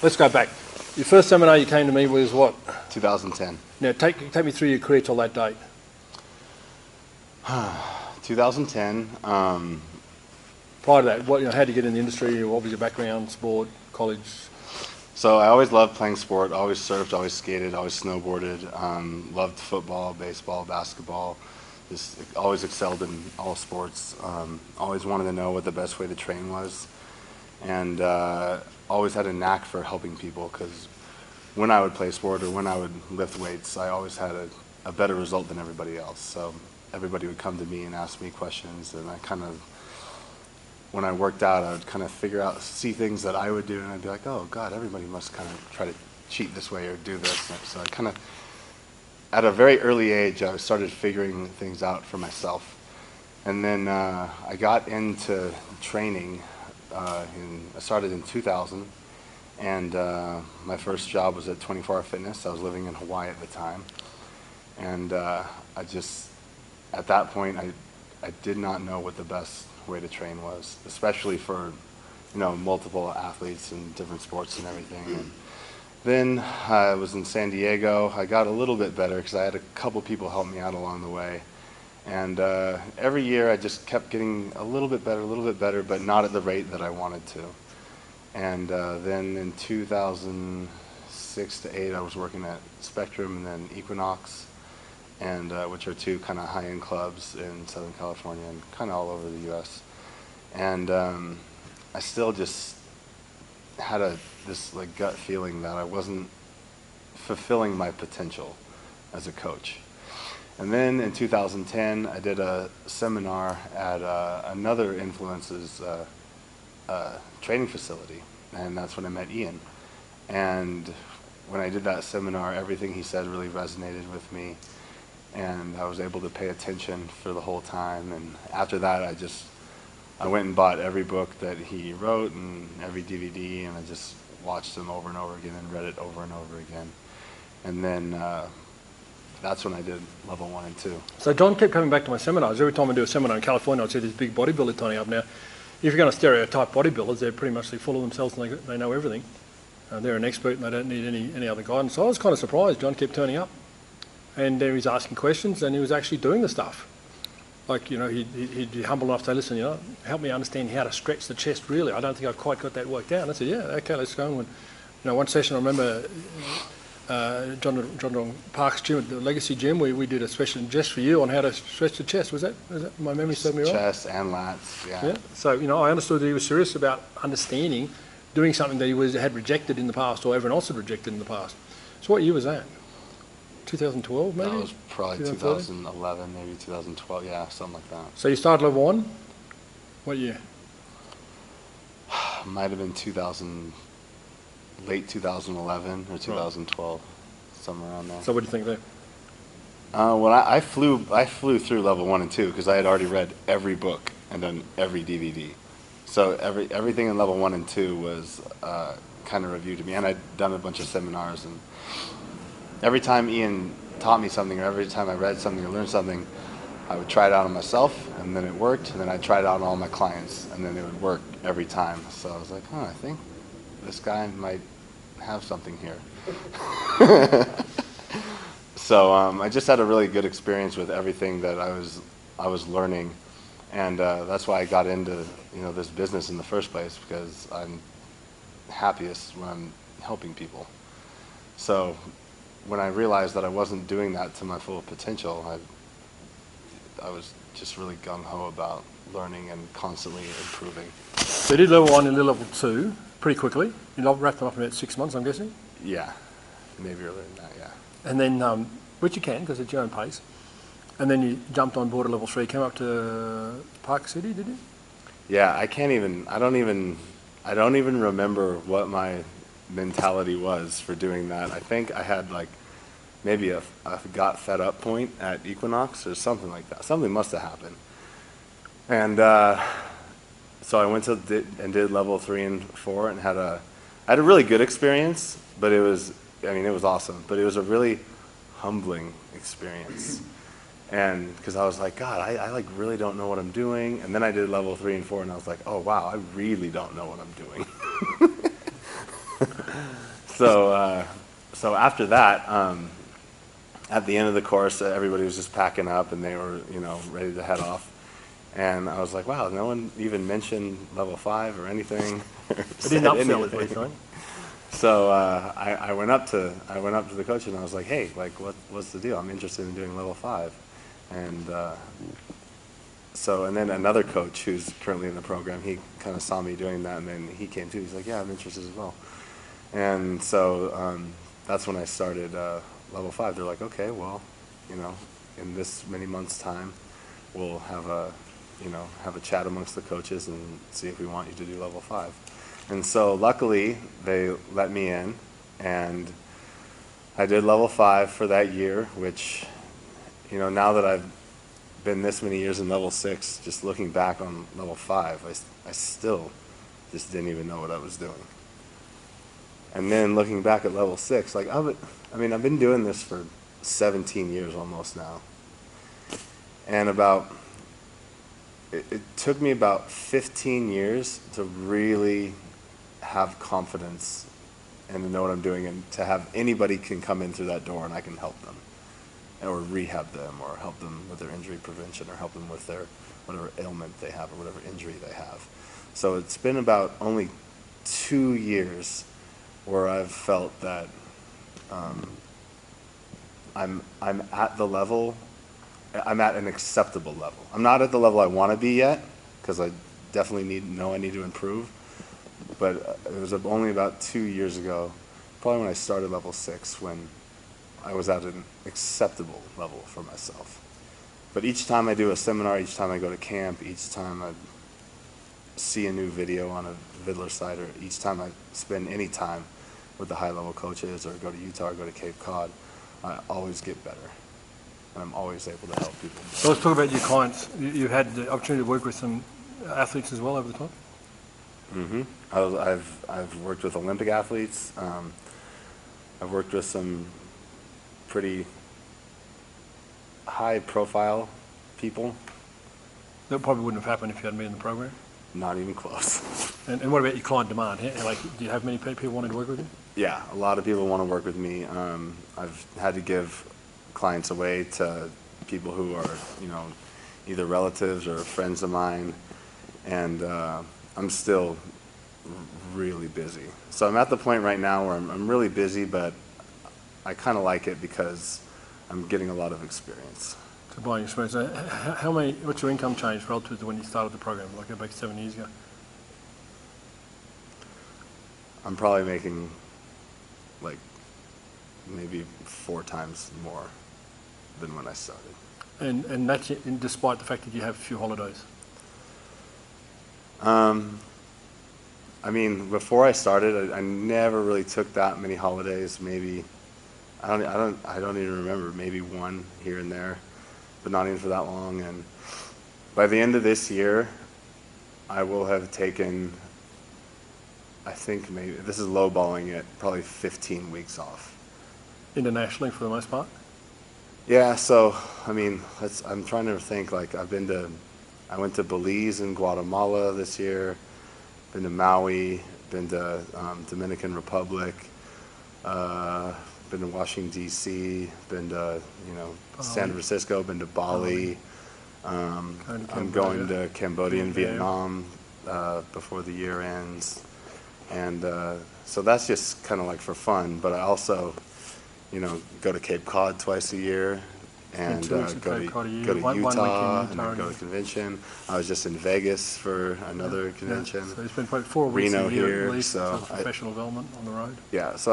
let's go back. Your first seminar you came to me was what? 2010. Now, take me through your career till that date. 2010. Prior to that, how did you get in the industry? What was your background, sport, college? So I always loved playing sport. Always surfed, always skated, always snowboarded. Loved football, baseball, basketball. Just always excelled in all sports. Always wanted to know what the best way to train was. And always had a knack for helping people, because when I would play sport or when I would lift weights, I always had a better result than everybody else. So everybody would come to me and ask me questions, and I kind of, when I worked out, I would kind of see things that I would do, and I'd be like, oh God, everybody must kind of try to cheat this way or do this. So I kind of, at a very early age, I started figuring things out for myself. And then I got into training. I started in 2000, and my first job was at 24 Hour Fitness. I was living in Hawaii at the time, and at that point, I did not know what the best way to train was, especially for, multiple athletes and different sports and everything. And then I was in San Diego. I got a little bit better because I had a couple people help me out along the way. And every year I just kept getting a little bit better, but not at the rate that I wanted to. And then in 2006 to 8, I was working at Spectrum and then Equinox, and which are two kind of high-end clubs in Southern California and kind of all over the U.S. And I still just had this gut feeling that I wasn't fulfilling my potential as a coach. And then in 2010, I did a seminar at another Influence's training facility, and that's when I met Ian. And when I did that seminar, everything he said really resonated with me, and I was able to pay attention for the whole time. And after that, I went and bought every book that he wrote and every DVD, and I just watched them over and over again and read it over and over again. And then that's when I did level 1 and 2. So John kept coming back to my seminars. Every time I do a seminar in California, I'd see this big bodybuilder turning up. Now, if you're going to stereotype bodybuilders, they're pretty much full of themselves and they know everything. They're an expert and they don't need any other guidance. So I was kind of surprised John kept turning up. And he was asking questions and he was actually doing the stuff. Like, he'd be humble enough to say, listen, help me understand how to stretch the chest really. I don't think I've quite got that worked out. And I said, yeah, okay, let's go. And one session I remember, John Park's gym, at the Legacy Gym, we did a session just for you on how to stretch the chest. Was that my memory served me right? Chest and lats, yeah. So, I understood that he was serious about understanding, doing something that he had rejected in the past or everyone else had rejected in the past. So what year was that? 2012 maybe? That was probably 2011, maybe 2012, yeah, something like that. So you started level 1? What year? Might have been late 2011 or 2012, somewhere around there. So what do you think there? Well, I flew through level 1 and 2 because I had already read every book and done every DVD. So everything in level 1 and 2 was kind of reviewed to me, and I'd done a bunch of seminars. And every time Ian taught me something, or every time I read something or learned something, I would try it out on myself, and then it worked, and then I'd try it out on all my clients, and then it would work every time. So I was like, I think this guy might have something here. So I just had a really good experience with everything that I was learning, and that's why I got into this business in the first place, because I'm happiest when I'm helping people. So when I realized that I wasn't doing that to my full potential, I was just really gung-ho about learning and constantly improving. So you did level 1 and did level 2 pretty quickly. You wrapped them up in about 6 months, I'm guessing? Yeah, maybe earlier than that, yeah. And then, which you can, because it's your own pace. And then you jumped on board at level 3, came up to Park City, did you? Yeah, I don't even remember what my mentality was for doing that. I think I had maybe a got fed up point at Equinox or something like that. Something must have happened. And so I went and did level 3 and 4 and I had a really good experience, but it was awesome, but it was a really humbling experience. And because I was like, God, I really don't know what I'm doing. And then I did level 3 and 4 and I was like, oh wow, I really don't know what I'm doing. So after that, at the end of the course, everybody was just packing up and they were, ready to head off. And I was like, wow, no one even mentioned level 5 or anything. They didn't upsell it, what you're saying. So I went up to the coach and I was like, hey, like what's the deal? I'm interested in doing level 5. And and then another coach who's currently in the program, he kind of saw me doing that, and then he came too. He's like, yeah, I'm interested as well. And so that's when I started level 5. They're like, okay, well, in this many months' time, we'll have a chat amongst the coaches and see if we want you to do level 5. And so luckily they let me in, and I did level 5 for that year, which, now that I've been this many years in level 6, just looking back on level 5, I still just didn't even know what I was doing. And then looking back at level 6, like I've been doing this for 17 years almost now. And it took me about 15 years to really have confidence and to know what I'm doing, and to have anybody can come in through that door and I can help them, or rehab them, or help them with their injury prevention, or help them with their whatever ailment they have or whatever injury they have. So it's been about only 2 years where I've felt that I'm at the level, I'm at an acceptable level. I'm not at the level I want to be yet, because I definitely know I need to improve. But it was only about 2 years ago, probably when I started level 6, when I was at an acceptable level for myself. But each time I do a seminar, each time I go to camp, each time I see a new video on a Vidler site, or each time I spend any time with the high-level coaches, or go to Utah or go to Cape Cod, I always get better. And I'm always able to help people. So let's talk about your clients. You had the opportunity to work with some athletes as well over the time? Mm-hmm. I've worked with Olympic athletes. I've worked with some pretty high-profile people. That probably wouldn't have happened if you hadn't been in the program? Not even close. And what about your client demand? Like, do you have many people wanting to work with you? Yeah, a lot of people want to work with me. I've had to give clients away to people who are, either relatives or friends of mine, and I'm still really busy. So I'm at the point right now where I'm really busy, but I kind of like it because I'm getting a lot of experience. So buying experience. What's your income change relative to when you started the program, like about 7 years ago? I'm probably making like maybe 4 times more than when I started. And that's despite the fact that you have a few holidays. Before I started, I never really took that many holidays. Maybe I don't even remember. Maybe 1 here and there, but not even for that long. And by the end of this year, I will have taken, I think maybe, this is lowballing it, probably 15 weeks off. Internationally, for the most part? Yeah, so, I'm trying to think, like, I went to Belize and Guatemala this year, been to Maui, been to Dominican Republic, been to Washington, D.C., been to, San Francisco, been to Bali. I'm going to Cambodia and Vietnam before the year ends. And so that's just kind of like for fun, but I also, go to Cape Cod twice a year, and go to Utah, and then go to convention. I was just in Vegas for another convention. So it's been probably 4 weeks Reno a year here, at least so for professional development on the road. Yeah, so